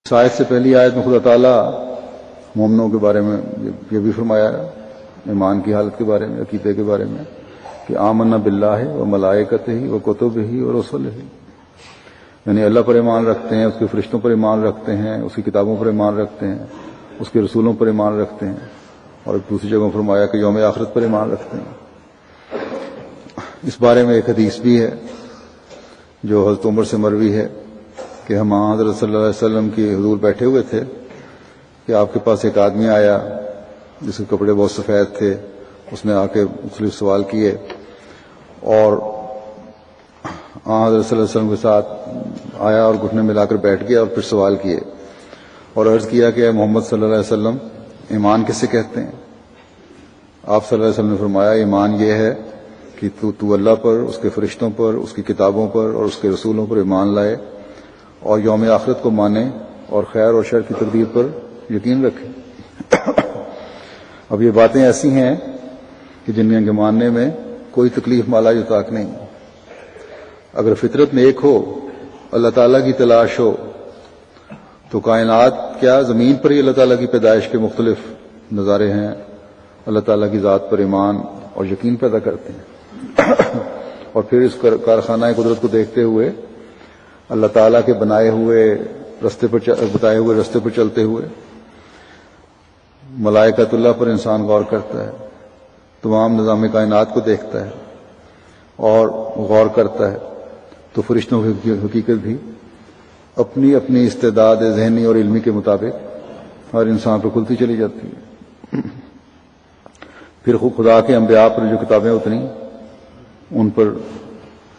اس آیت سے پہلی آیت میں خدا تعالیٰ مومنوں کے بارے میں یہ بھی فرمایا ایمان کی حالت کے بارے میں، عقیدے کے بارے میں کہ آمنا باللہ و ملائکتہ و کتبہ و رسلہ، یعنی اللہ پر ایمان رکھتے ہیں، اس کے فرشتوں پر ایمان رکھتے ہیں، اس کی کتابوں پر ایمان رکھتے ہیں، اس کے رسولوں پر ایمان رکھتے ہیں، اور دوسری جگہ فرمایا کہ یوم آخرت پر ایمان رکھتے ہیں۔ اس بارے میں ایک حدیث بھی ہے جو حضرت عمر سے مروی ہے کہ ہم حضرت صلی اللہ علیہ وسلم کی حضور بیٹھے ہوئے تھے کہ آپ کے پاس ایک آدمی آیا جس کے کپڑے بہت سفید تھے، اس نے آ کے مختلف سوال کیے اور حضرت صلی اللہ علیہ وسلم کے ساتھ آیا اور گھٹنے ملا کر بیٹھ گیا اور پھر سوال کیے اور عرض کیا کہ اے محمد صلی اللہ علیہ وسلم، ایمان کسے کہتے ہیں؟ آپ صلی اللہ علیہ وسلم نے فرمایا ایمان یہ ہے کہ تو اللہ پر، اس کے فرشتوں پر، اس کی کتابوں پر اور اس کے رسولوں پر ایمان لائے اور یوم آخرت کو مانے اور خیر اور شر کی تقدیر پر یقین رکھے۔ اب یہ باتیں ایسی ہیں کہ جن کے ماننے میں کوئی تکلیف مالا طاق نہیں۔ اگر فطرت نیک ہو، اللہ تعالیٰ کی تلاش ہو، تو کائنات کیا زمین پر ہی اللہ تعالیٰ کی پیدائش کے مختلف نظارے ہیں، اللہ تعالیٰ کی ذات پر ایمان اور یقین پیدا کرتے ہیں اور پھر اس کارخانہ قدرت کو دیکھتے ہوئے اللہ تعالیٰ کے بتائے ہوئے رستے پر چلتے ہوئے ملائکۃ اللہ پر انسان غور کرتا ہے، تمام نظام کائنات کو دیکھتا ہے اور غور کرتا ہے تو فرشتوں کی حقیقت بھی اپنی اپنی استعداد ذہنی اور علمی کے مطابق ہر انسان پر کھلتی چلی جاتی ہے۔ پھر خدا کے انبیاء پر جو کتابیں اتری ان پر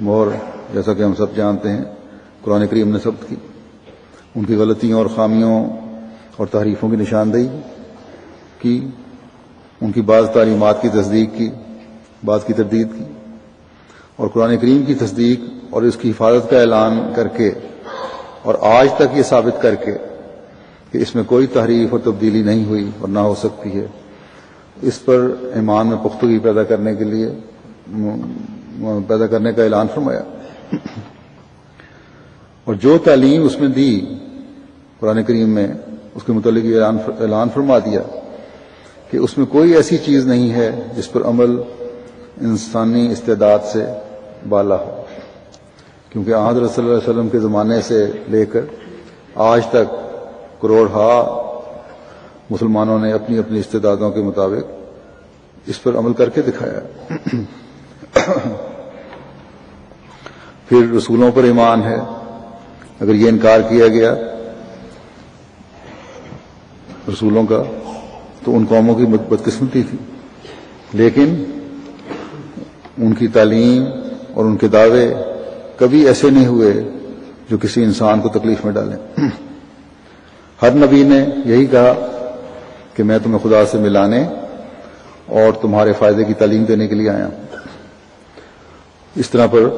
مہر، جیسا کہ ہم سب جانتے ہیں، قرآن کریم نے ثبت کی، ان کی غلطیوں اور خامیوں اور تحریفوں کی نشاندہی کی، ان کی بعض تعلیمات کی تصدیق کی، بعض کی تردید کی، اور قرآن کریم کی تصدیق اور اس کی حفاظت کا اعلان کر کے اور آج تک یہ ثابت کر کے کہ اس میں کوئی تحریف اور تبدیلی نہیں ہوئی اور نہ ہو سکتی ہے، اس پر ایمان میں پختگی پیدا کرنے کا اعلان فرمایا۔ اور جو تعلیم اس میں دی قرآن کریم میں، اس کے متعلق یہ اعلان فرما دیا کہ اس میں کوئی ایسی چیز نہیں ہے جس پر عمل انسانی استعداد سے بالا ہو، کیونکہ حضرت صلی اللہ علیہ وسلم کے زمانے سے لے کر آج تک کروڑہا مسلمانوں نے اپنی اپنی استعدادوں کے مطابق اس پر عمل کر کے دکھایا۔ پھر رسولوں پر ایمان ہے، اگر یہ انکار کیا گیا رسولوں کا تو ان قوموں کی بدقسمتی تھی، لیکن ان کی تعلیم اور ان کے دعوے کبھی ایسے نہیں ہوئے جو کسی انسان کو تکلیف میں ڈالیں۔ ہر نبی نے یہی کہا کہ میں تمہیں خدا سے ملانے اور تمہارے فائدے کی تعلیم دینے کے لیے آیا ہوں، اس طرح پر،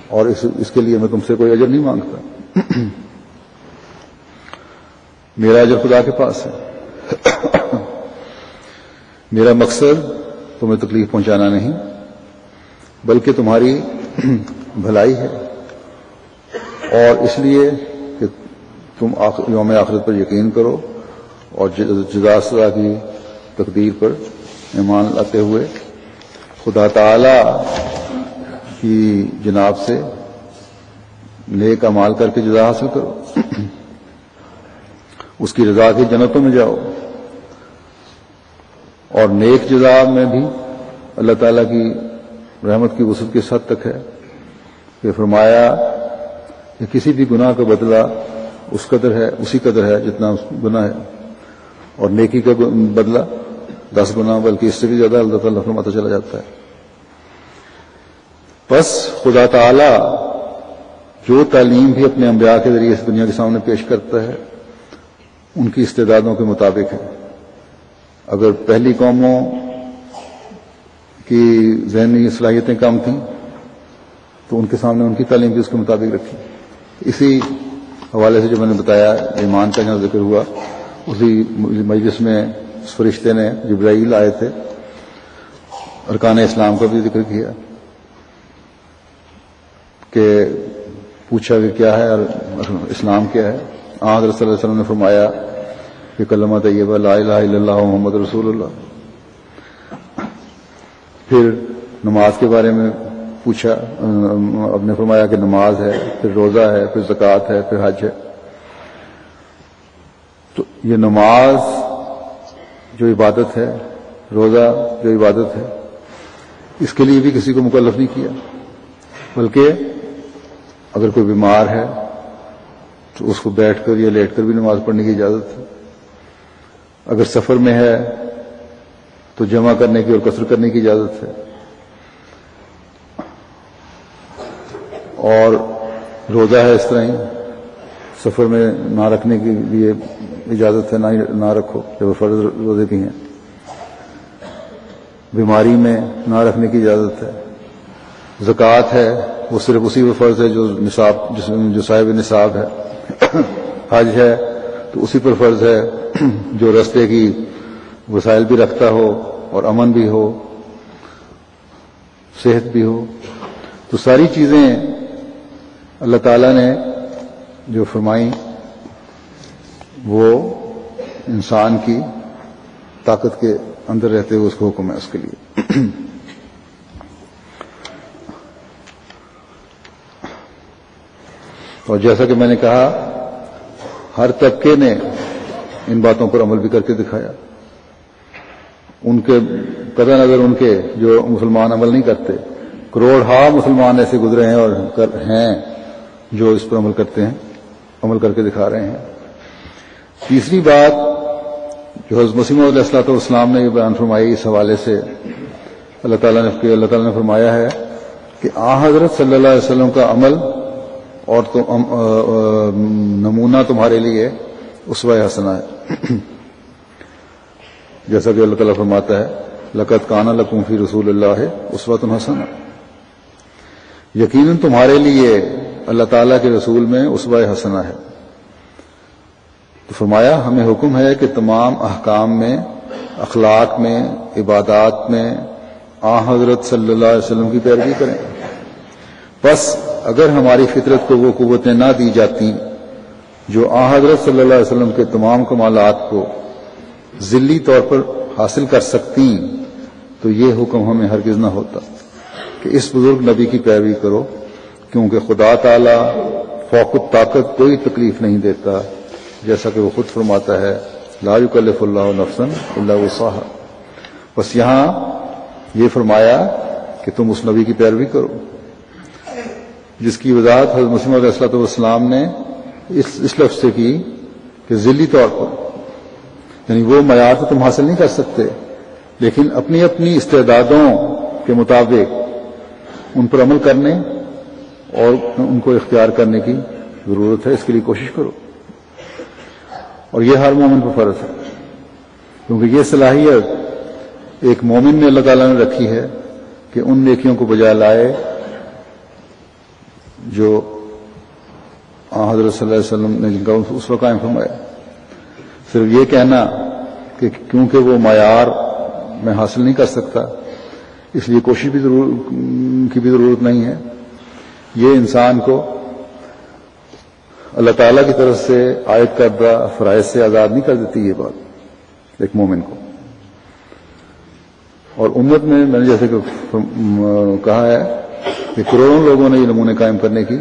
اور اس کے لیے میں تم سے کوئی اجر نہیں مانگتا، میرا اجر خدا کے پاس ہے۔ میرا مقصد تمہیں تکلیف پہنچانا نہیں بلکہ تمہاری بھلائی ہے، اور اس لیے کہ تم یوم آخرت پر یقین کرو اور جزا سزا کی تقدیر پر ایمان لاتے ہوئے خدا تعالی کی جناب سے نیک اعمال کر کے جزا حاصل کرو، اس کی رضا کی جنتوں میں جاؤ، اور نیک جزا میں بھی اللہ تعالیٰ کی رحمت کی وسعت کس حد تک ہے کہ فرمایا کہ کسی بھی گناہ کا بدلہ اسی قدر ہے جتنا گناہ ہے، اور نیکی کا بدلہ 10 گنا بلکہ اس سے بھی زیادہ اللہ تعالیٰ فرماتا چلا جاتا ہے۔ بس خدا تعالی جو تعلیم بھی اپنے انبیاء کے ذریعے سے دنیا کے سامنے پیش کرتا ہے ان کی استعدادوں کے مطابق ہے۔ اگر پہلی قوموں کی ذہنی صلاحیتیں کم تھیں تو ان کے سامنے ان کی تعلیم بھی اس کے مطابق رکھی۔ اسی حوالے سے جو میں نے بتایا ایمان کا جہاں ذکر ہوا، اسی مجلس میں اس فرشتے نے جبرائیل آئے تھے، ارکان اسلام کا بھی ذکر کیا کہ پوچھا کہ کیا ہے اسلام کیا ہے. حضرت صلی اللہ علیہ وسلم نے فرمایا کہ کلمہ طیبہ لا الہ الا اللہ محمد رسول اللہ. پھر نماز کے بارے میں پوچھا، اب نے فرمایا کہ نماز ہے، پھر روزہ ہے، پھر زکوٰۃ ہے، پھر حج ہے. تو یہ نماز جو عبادت ہے، روزہ جو عبادت ہے، اس کے لیے بھی کسی کو مکلف نہیں کیا، بلکہ اگر کوئی بیمار ہے تو اس کو بیٹھ کر یا لیٹ کر بھی نماز پڑھنے کی اجازت ہے. اگر سفر میں ہے تو جمع کرنے کی اور قصر کرنے کی اجازت ہے. اور روزہ ہے اس طرح ہی، سفر میں نہ رکھنے کے لیے اجازت ہے، نہ رکھو جب فرض روزے بھی ہیں. بیماری میں نہ رکھنے کی اجازت ہے. زکوٰۃ ہے وہ صرف اسی پر فرض ہے جو صاحب نصاب ہے. حج ہے تو اسی پر فرض ہے جو راستے کی وسائل بھی رکھتا ہو اور امن بھی ہو، صحت بھی ہو. تو ساری چیزیں اللہ تعالیٰ نے جو فرمائیں وہ انسان کی طاقت کے اندر رہتے ہوئے اس کو حکم ہے اس کے لیے. اور جیسا کہ میں نے کہا ہر طبقے نے ان باتوں پر عمل بھی کر کے دکھایا. ان کے قدر نظر ان کے جو مسلمان عمل نہیں کرتے، کروڑ ہا مسلمان ایسے گزرے ہیں اور ہیں جو اس پر عمل کرتے ہیں، عمل کر کے دکھا رہے ہیں. تیسری بات جو حضرت مسیح موعود علیہ الصلوۃ والسلام نے یہ بیان فرمائی اس حوالے سے، اللہ تعالیٰ نے فرمایا ہے کہ حضرت صلی اللہ علیہ وسلم کا عمل اور نمونہ تمہارے لیے اسوہ حسنہ ہے. جیسا کہ اللہ تعالیٰ فرماتا ہے لقد کان لکم فی رسول اللہ اسوۃ حسنہ، یقیناً تمہارے لیے اللہ تعالیٰ کے رسول میں اسوہ حسنہ ہے. تو فرمایا ہمیں حکم ہے کہ تمام احکام میں، اخلاق میں، عبادات میں حضرت صلی اللہ علیہ وسلم کی پیروی کریں. بس اگر ہماری فطرت کو وہ قوتیں نہ دی جاتی جو حضرت صلی اللہ علیہ وسلم کے تمام کمالات کو ذلی طور پر حاصل کر سکتی تو یہ حکم ہمیں ہرگز نہ ہوتا کہ اس بزرگ نبی کی پیروی کرو، کیونکہ خدا تعالی فوق الطاقت کوئی تکلیف نہیں دیتا، جیسا کہ وہ خود فرماتا ہے لا یکلف اللہ نفسا الا وسعها. بس یہاں یہ فرمایا کہ تم اس نبی کی پیروی کرو جس کی وضاحت حضرت مسیح موعود علیہ الصلوۃ والسلام نے اس لفظ سے کی کہ ذلی طور پر، یعنی وہ معیار تو تم حاصل نہیں کر سکتے، لیکن اپنی اپنی استعدادوں کے مطابق ان پر عمل کرنے اور ان کو اختیار کرنے کی ضرورت ہے. اس کے لیے کوشش کرو. اور یہ ہر مومن پر فرض ہے، کیونکہ یہ صلاحیت ایک مومن نے اللہ تعالیٰ نے رکھی ہے کہ ان نیکیوں کو بجا لائے جو حضرت صلی اللہ علیہ وسلم نے جن کا اس وقت قائم فرمایا. صرف یہ کہنا کہ کیونکہ وہ معیار میں حاصل نہیں کر سکتا اس لیے کوشش کی بھی ضرورت نہیں ہے، یہ انسان کو اللہ تعالیٰ کی طرف سے عائد کردہ فرائض سے آزاد نہیں کر دیتی یہ بات ایک مومن کو. اور امت میں نے جیسے کہ کہا ہے کہ کروڑوں لوگوں نے یہ نمونے قائم کرنے کی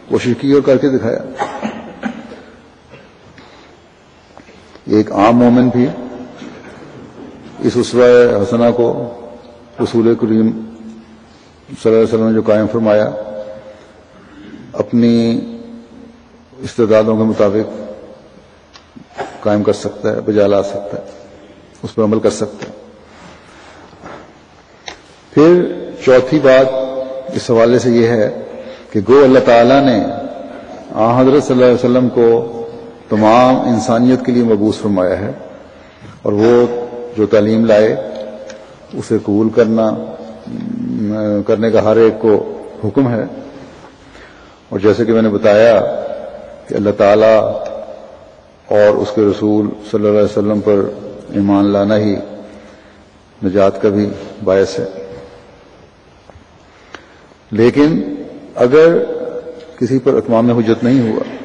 کوشش کی اور کر کے دکھایا. ایک عام مومن بھی اس اسوہ حسنہ کو رسول کریم صلی اللہ علیہ وسلم نے جو قائم فرمایا اپنی استعدادوں کے مطابق قائم کر سکتا ہے، بجا لا سکتا ہے، اس پر عمل کر سکتا ہے. پھر چوتھی بات اس حوالے سے یہ ہے کہ گو اللہ تعالیٰ نے حضرت صلی اللہ علیہ وسلم کو تمام انسانیت کے لیے مبعوث فرمایا ہے، اور وہ جو تعلیم لائے اسے قبول کرنے کا ہر ایک کو حکم ہے. اور جیسے کہ میں نے بتایا کہ اللہ تعالیٰ اور اس کے رسول صلی اللہ علیہ وسلم پر ایمان لانا ہی نجات کا بھی باعث ہے. لیکن اگر کسی پر اتمام حجت نہیں ہوا۔